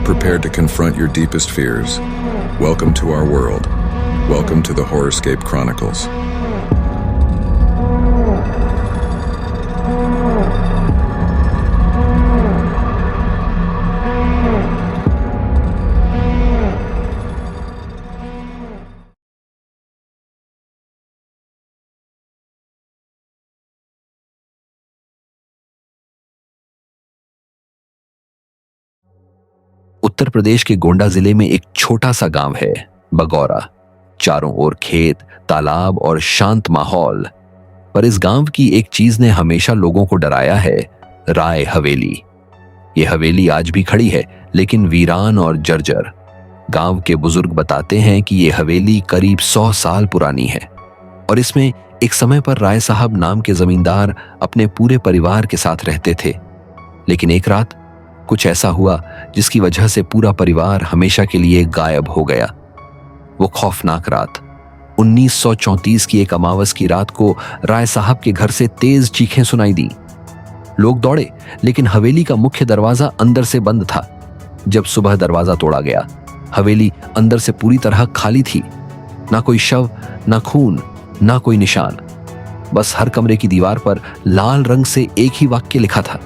prepared to confront your deepest fears, welcome to our world. Welcome to the Horrorscape Chronicles. Uttar Pradesh के गोंडा जिले में एक छोटा सा गांव है, बगौरा। चारों ओर खेत, तालाब और शांत माहौल। पर इस गांव की एक चीज ने हमेशा लोगों को डराया है, राय हवेली। ये हवेली आज भी खड़ी है, लेकिन वीरान और जर्जर। गांव के बुजुर्ग बताते हैं कि ये हवेली करीब 100 साल पुरानी है और इसमें एक समय पर राय साहब नाम के जमींदार अपने पूरे परिवार के साथ रहते थे। लेकिन एक रात कुछ ऐसा हुआ जिसकी वजह से पूरा परिवार हमेशा के लिए गायब हो गया। वो खौफनाक रात 1934 की एक अमावस की रात को राय साहब के घर से तेज चीखें सुनाई दी। लोग दौड़े, लेकिन हवेली का मुख्य दरवाजा अंदर से बंद था। जब सुबह दरवाजा तोड़ा गया, हवेली अंदर से पूरी तरह खाली थी। ना कोई शव, ना खून, ना कोई निशान। बस हर कमरे की दीवार पर लाल रंग से एक ही वाक्य लिखा था,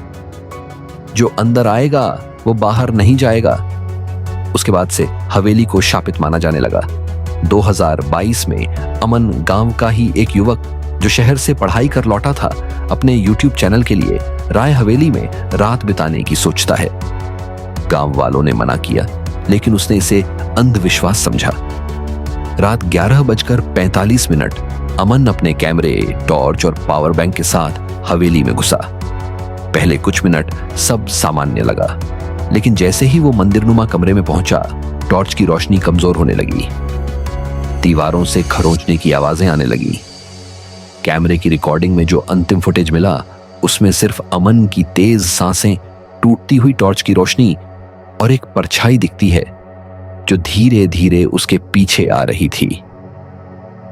जो अंदर आएगा वो बाहर नहीं जाएगा। उसके बाद से हवेली को शापित माना जाने लगा। 2022 में अमन गांव का ही एक युवक जो शहर से पढ़ाई कर लौटा था, अपने YouTube चैनल के लिए राय हवेली में रात बिताने की सोचता है। गांव वालों ने मना किया, लेकिन उसने इसे अंधविश्वास समझा। रात 11:45 अमन अपने कैमरे, टॉर्च और पावर बैंक के साथ हवेली में घुसा। पहले कुछ मिनट सब सामान्य लगा, लेकिन जैसे ही वो मंदिरनुमा कमरे में पहुंचा, टॉर्च की रोशनी कमजोर होने लगी। दीवारों से खरोंचने की आवाजें आने लगी। कैमरे की रिकॉर्डिंग में जो अंतिम फुटेज मिला, उसमें सिर्फ अमन की तेज सांसें, टूटती हुई टॉर्च की रोशनी और एक परछाई दिखती है जो धीरे धीरे उसके पीछे आ रही थी।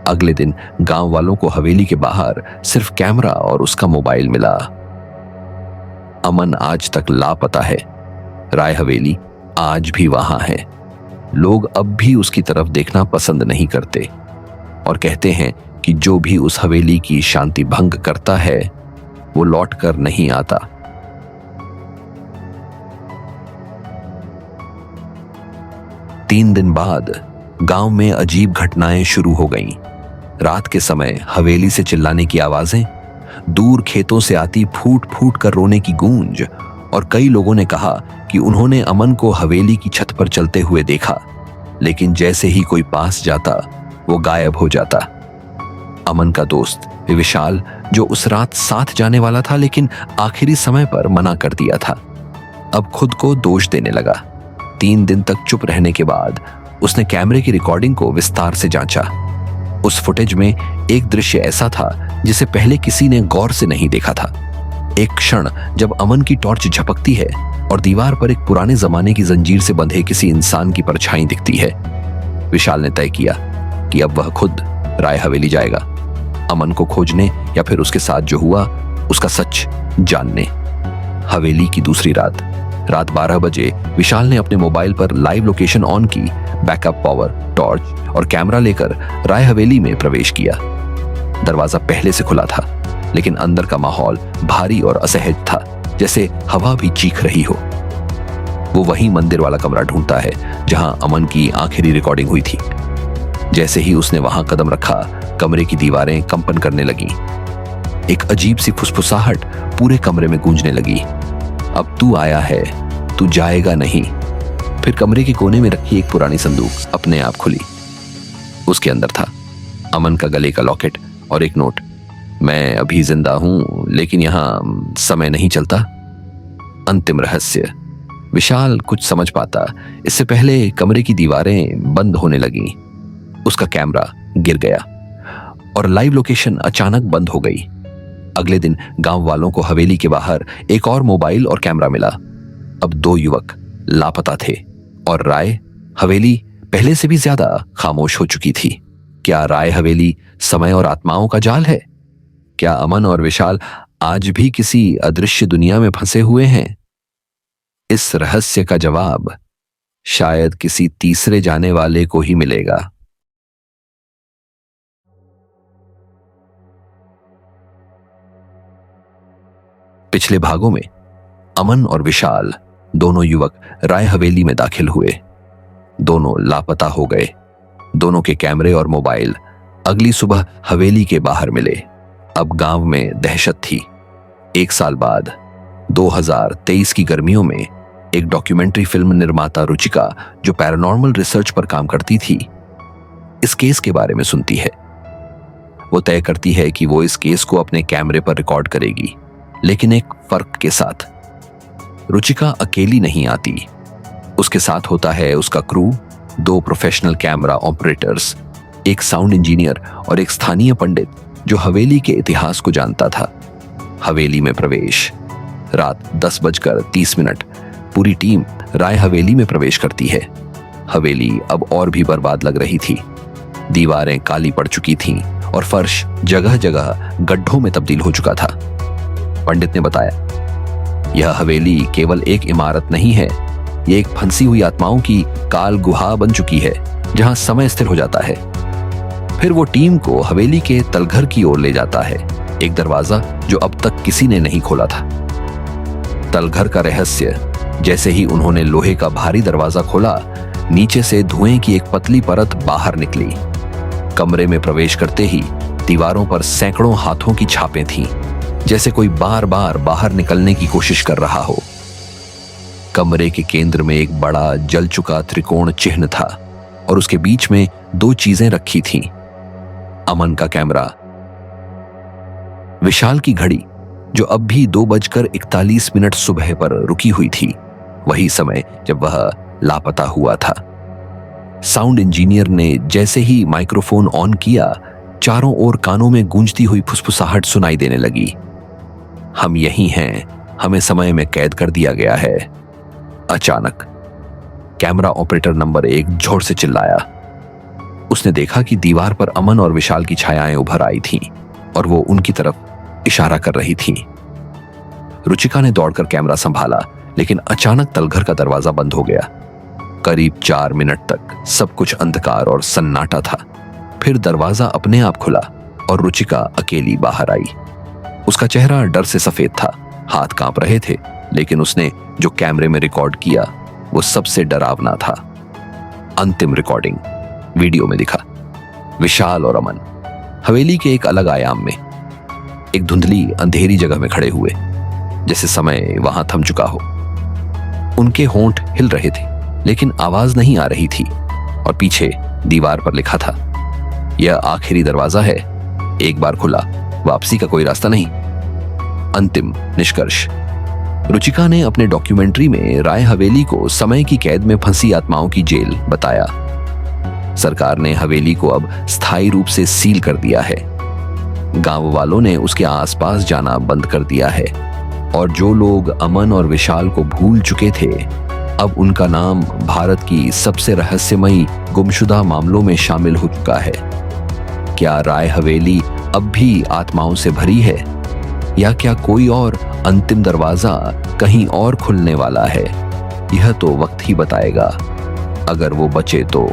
अगले दिन गांव वालों को हवेली के बाहर सिर्फ कैमरा और उसका मोबाइल मिला। अमन आज तक लापता है। राय हवेली आज भी वहां है। लोग अब भी उसकी तरफ देखना पसंद नहीं करते और कहते हैं कि जो भी उस हवेली की शांति भंग करता है, वो लौट कर नहीं आता। तीन दिन बाद गांव में अजीब घटनाएं शुरू हो गईं। रात के समय हवेली से चिल्लाने की आवाजें, दूर खेतों से आती फूट फूट कर रोने की गूंज, और कई लोगों ने कहा कि उन्होंने अमन को हवेली की छत पर चलते हुए देखा, लेकिन जैसे ही कोई पास जाता वो गायब हो जाता। अमन का दोस्त विशाल, जो उस रात साथ जाने वाला था लेकिन आखिरी समय पर मना कर दिया था, अब खुद को दोष देने लगा। 3 दिन तक चुप रहने के बाद उसने कैमरे की रिकॉर्डिंग को विस्तार से जांचा। उस फुटेज में एक दृश्य ऐसा था जिसे पहले किसी ने गौर से नहीं देखा था। एक क्षण जब अमन की टॉर्च झपकती है और दीवार पर एक पुराने जमाने की जंजीर से बंधे किसी इंसान की परछाई दिखती है। विशाल ने तय किया कि अब वह खुद राय हवेली जाएगा, अमन को खोजने या फिर उसके साथ जो हुआ उसका सच जानने। हवेली की दूसरी रात 12 बजे विशाल ने अपने मोबाइल पर लाइव लोकेशन ऑन की, बैकअप पावर, टॉर्च और कैमरा लेकर राय हवेली में प्रवेश किया। दरवाजा पहले से खुला था, लेकिन अंदर का माहौल भारी और असहज था, जैसे हवा भी चीख रही हो। वो वही मंदिर वाला कमरा ढूंढता है जहां अमन की आखिरी रिकॉर्डिंग हुई थी। जैसे ही उसने वहां कदम रखा, कमरे की दीवारें कंपन करने लगी। एक अजीब सी फुसफुसाहट पूरे कमरे में गूंजने लगी। अब तू आया है, तू जाएगा नहीं। फिर कमरे के कोने में रखी एक पुरानी संदूक अपने आप खुली। उसके अंदर था अमन का गले का लॉकेट और एक नोट। मैं अभी जिंदा हूं, लेकिन यहां समय नहीं चलता। अंतिम रहस्य। विशाल कुछ समझ पाता इससे पहले कमरे की दीवारें बंद होने लगीं। उसका कैमरा गिर गया और लाइव लोकेशन अचानक बंद हो गई। अगले दिन गांव वालों को हवेली के बाहर एक और मोबाइल और कैमरा मिला। अब 2 युवक लापता थे और राय हवेली पहले से भी ज्यादा खामोश हो चुकी थी। क्या राय हवेली समय और आत्माओं का जाल है? क्या अमन और विशाल आज भी किसी अदृश्य दुनिया में फंसे हुए हैं? इस रहस्य का जवाब शायद किसी तीसरे जाने वाले को ही मिलेगा। पिछले भागों में अमन और विशाल दोनों युवक राय हवेली में दाखिल हुए। दोनों लापता हो गए। दोनों के कैमरे और मोबाइल अगली सुबह हवेली के बाहर मिले। अब गांव में दहशत थी। 1 साल बाद 2023 की गर्मियों में एक डॉक्यूमेंट्री फिल्म निर्माता रुचिका, जो पैरानॉर्मल रिसर्च पर काम करती थी, इस केस के बारे में सुनती है। वो तय करती है कि वो इस केस को अपने कैमरे पर रिकॉर्ड करेगी, लेकिन एक फर्क के साथ। रुचिका अकेली नहीं आती। उसके साथ होता है उसका क्रू, 2 प्रोफेशनल कैमरा ऑपरेटर्स, एक साउंड इंजीनियर और एक स्थानीय पंडित जो हवेली के इतिहास को जानता था। हवेली में प्रवेश। रात 10:30 पूरी टीम राय हवेली में प्रवेश करती है। हवेली अब और भी बर्बाद लग रही थी। दीवारें काली पड़ चुकी थीं और फर्श जगह जगह गड्ढों में तब्दील हो चुका था। पंडित ने बताया, यह हवेली केवल एक इमारत नहीं है, ये एक फंसी हुई आत्माओं की काल गुहा बन चुकी है, जहां समय स्थिर हो जाता है। फिर वो टीम को हवेली के तलघर की ओर ले जाता है, एक दरवाजा जो अब तक किसी ने नहीं खोला था। तलघर का रहस्य, जैसे ही उन्होंने लोहे का भारी दरवाजा खोला, नीचे से धुएं की एक पतली परत बाहर निकली। कमरे में प्रवेश करते ही दीवारों पर सैकड़ों हाथों की छापें थीं, जैसे कोई बार बार बाहर निकलने की कोशिश कर रहा हो। कमरे के केंद्र में एक बड़ा जल चुका त्रिकोण चिन्ह था और उसके बीच में 2 चीजें रखी थीं। अमन का कैमरा, विशाल की घड़ी जो अब भी 2:41 सुबह पर रुकी हुई थी, वही समय जब वह लापता हुआ था। साउंड इंजीनियर ने जैसे ही माइक्रोफोन ऑन किया, चारों ओर कानों में गूंजती हुई फुसफुसाहट सुनाई देने लगी। हम यही हैं, हमें समय में कैद कर दिया गया है। अचानक कैमरा ऑपरेटर नंबर 1 जोर से चिल्लाया। उसने देखा कि दीवार पर अमन और विशाल की छायाएं उभर आई थीं और वो उनकी तरफ इशारा कर रही थीं। रुचिका ने दौड़कर कैमरा संभाला, लेकिन अचानक तलघर का दरवाजा बंद हो गया। करीब 4 मिनट तक सब कुछ अंधकार और सन्नाटा था। फिर दरवाजा अपने आप खुला और रुचिका अकेली बाहर आई। उसका चेहरा डर से सफेद था, हाथ कांप रहे थे, लेकिन उसने जो कैमरे में रिकॉर्ड किया वो सबसे डरावना था। अंतिम रिकॉर्डिंग वीडियो में दिखा। विशाल और अमन हवेली के एक अलग आयाम में, एक धुंधली अंधेरी जगह में खड़े हुए, जैसे समय वहां थम चुका हो। उनके होंठ हिल रहे थे, लेकिन आवाज नहीं आ रही थी, और पीछे दीवार पर लिखा था, यह आखिरी दरवाजा है, एक बार खुला वापसी का कोई रास्ता नहीं। अंतिम निष्कर्ष। रुचिका ने अपने डॉक्यूमेंट्री में राय हवेली को समय की कैद में फंसी आत्माओं की जेल बताया। सरकार ने हवेली को अब स्थायी रूप से सील कर दिया है। गांव वालों ने उसके आसपास जाना बंद कर दिया है, और जो लोग अमन और विशाल को भूल चुके थे, अब उनका नाम भारत की सबसे रहस्यमयी गुमशुदा मामलों में शामिल हो चुका है। क्या राय हवेली अब भी आत्माओं से भरी है, या क्या कोई और अंतिम दरवाजा कहीं और खुलने वाला है? यह तो वक्त ही बताएगा। अगर वो बचे तो